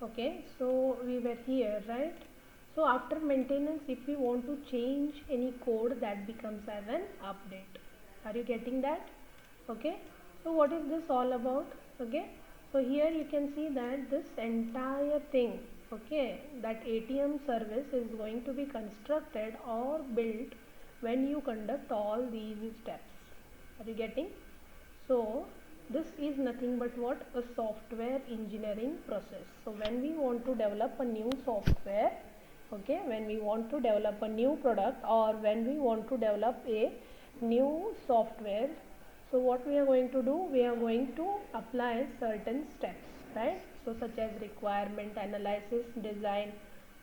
Okay, so we were here, right? So after maintenance, if we want to change any code, that becomes as an update. Are you getting that? Okay, so what is this all about? Okay, so here you can see that this entire thing, okay, that ATM service is going to be constructed or built when you conduct all these steps. Are you getting? So this is nothing but what? A software engineering process. So when we want to develop a new software, okay, when we want to develop a new product, or when we want to develop a new software, so what we are going to do? We are going to apply certain steps, right? So such as requirement analysis, design,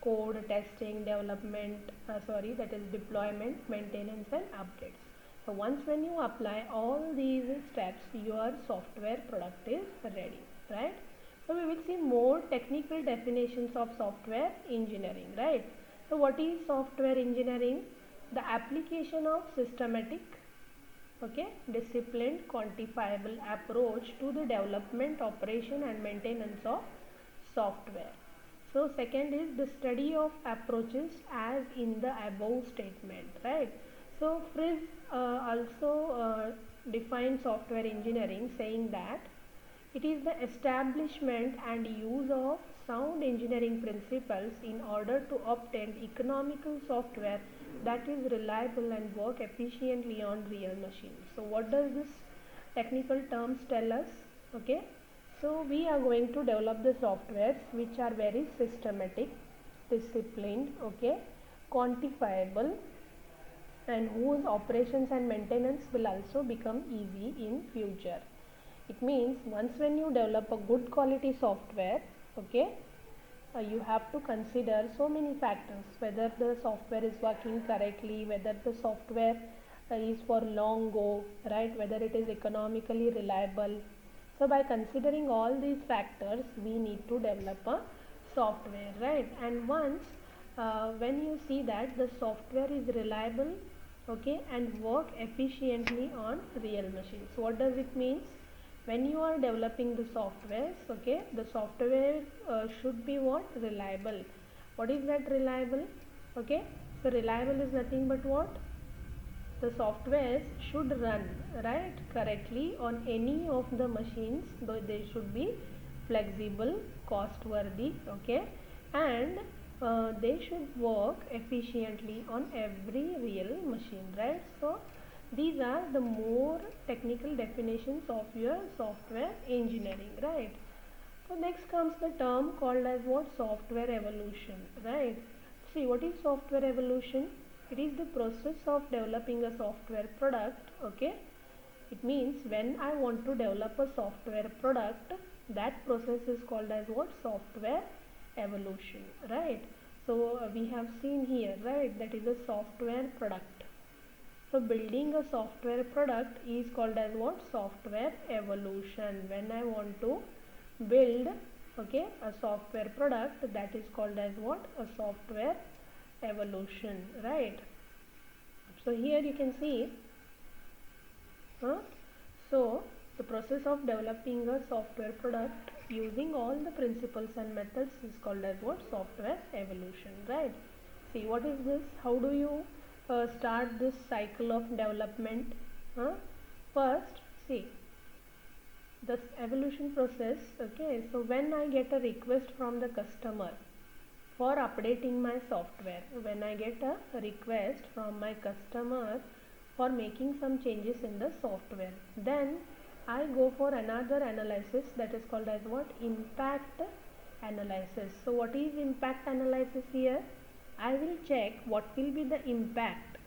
code testing, development, that is deployment, maintenance and updates. So once when you apply all these steps, your software product is ready, right? So we will see more technical definitions of software engineering, right? So what is software engineering? The application of systematic, okay, disciplined, quantifiable approach to the development, operation and maintenance of software. So second is the study of approaches as in the above statement, right? So Frizz also defines software engineering saying that it is the establishment and use of sound engineering principles in order to obtain economical software that is reliable and work efficiently on real machines. So what does this technical terms tell us? Okay, so we are going to develop the softwares which are very systematic, disciplined, okay, quantifiable, and whose operations and maintenance will also become easy in future. It means once when you develop a good quality software, okay, you have to consider so many factors, whether the software is working correctly, whether the software is for long go, right, whether it is economically reliable. So by considering all these factors, we need to develop a software, right? And once when you see that the software is reliable, okay, and work efficiently on real machines. So what does it mean? When you are developing the softwares, okay, the software should be what? Reliable. What is that reliable? Okay, so reliable is nothing but what? The softwares should run, right, correctly on any of the machines, though they should be flexible, cost worthy, okay, and they should work efficiently on every real machine, right? So these are the more technical definitions of your software engineering, right? So next comes the term called as what? Software evolution, right? See, what is software evolution? It is the process of developing a software product, okay? It means when I want to develop a software product, that process is called as what? Software evolution, right? So we have seen here, right, that is a software product. So building a software product is called as what? Software evolution. When I want to build, okay, a software product, that is called as what? A software evolution, right? So here you can see, so the process of developing a software product using all the principles and methods is called as what? Software evolution, right? See, what is this? How do you start this cycle of development? First, see, the evolution process, okay, so when I get a request from the customer for updating my software, when I get a request from my customer for making some changes in the software, then I go for another analysis that is called as what? Impact analysis. So what is impact analysis here? I will check what will be the impact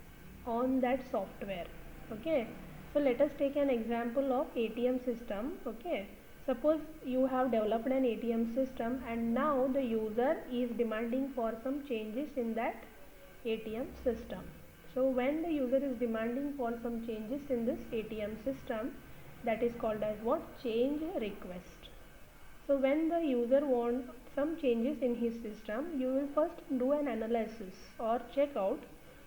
on that software, okay. So let us take an example of ATM system, okay. Suppose you have developed an ATM system and now the user is demanding for some changes in that ATM system. So when the user is demanding for some changes in this ATM system, that is called as what? Change request. So when the user wants some changes in his system, you will first do an analysis or check out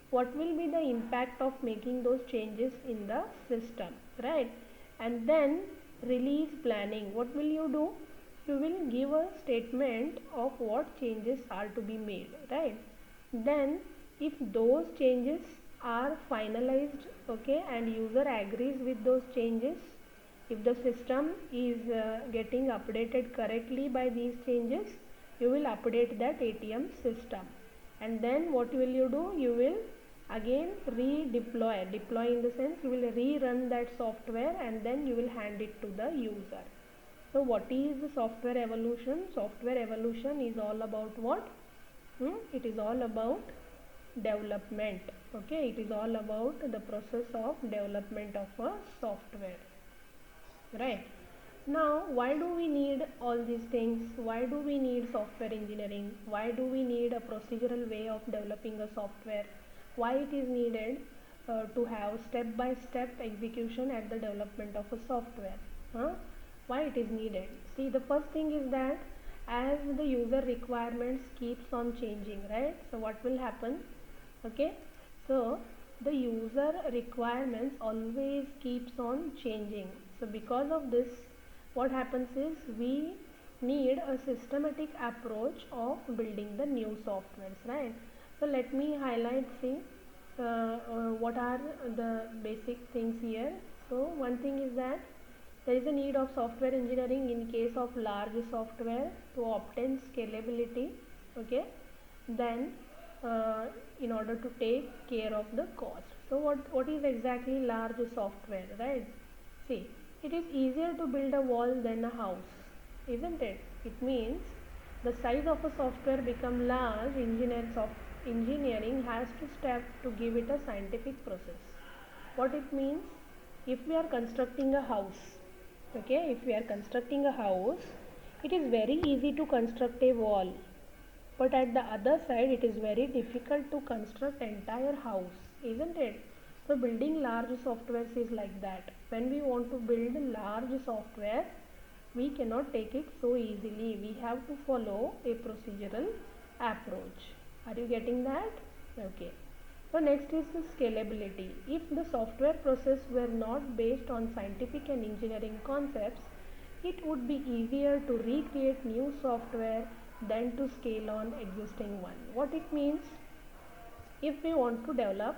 what will be the impact of making those changes in the system, right? And then release planning. What will you do? you will give a statement of what changes are to be made, right? Then if those changes are finalized, okay, and user agrees with those changes, if the system is getting updated correctly by these changes, you will update that ATM system. And then what will you do? You will again deploy in the sense you will rerun that software, and then you will hand it to the user. So what is the software evolution? Software evolution is all about what? It is all about development. Okay, it is all about the process of development of a software, right? Now, why do we need all these things? Why do we need software engineering? Why do we need a procedural way of developing a software? Why it is needed to have step-by-step execution at the development of a software? Why it is needed? See, the first thing is that as the user requirements keeps on changing, right? So what will happen? Okay, so the user requirements always keeps on changing. So because of this, what happens is we need a systematic approach of building the new softwares, right? So let me highlight, see what are the basic things here. So one thing is that there is a need of software engineering in case of large software to obtain scalability, okay? Then in order to take care of the cost. So what is exactly large software, right? See, it is easier to build a wall than a house, isn't it? It means the size of a software become large, engineering has to step to give it a scientific process. What it means? If we are constructing a house, okay, if we are constructing a house, it is very easy to construct a wall, but at the other side it is very difficult to construct entire house, isn't it? So building large softwares is like that. When we want to build large software, we cannot take it so easily. We have to follow a procedural approach. Are you getting that? Okay. So next is the scalability. If the software process were not based on scientific and engineering concepts, it would be easier to recreate new software than to scale on existing one. What it means? If we want to develop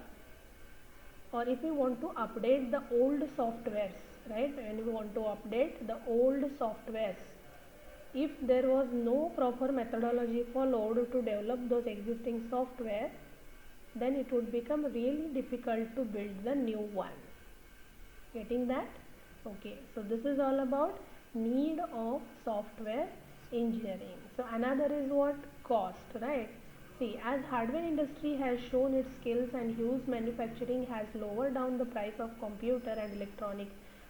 or if we want to update the old softwares, right? When we want to update the old softwares, if there was no proper methodology followed to develop those existing software, then it would become really difficult to build the new one. Getting that? Okay, so this is all about need of software engineering. So another is what? Cost, right? See, as hardware industry has shown its skills and huge manufacturing has lowered down the price of computer and electronic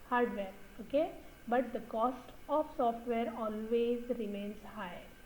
hardware, okay, but the cost of software always remains high.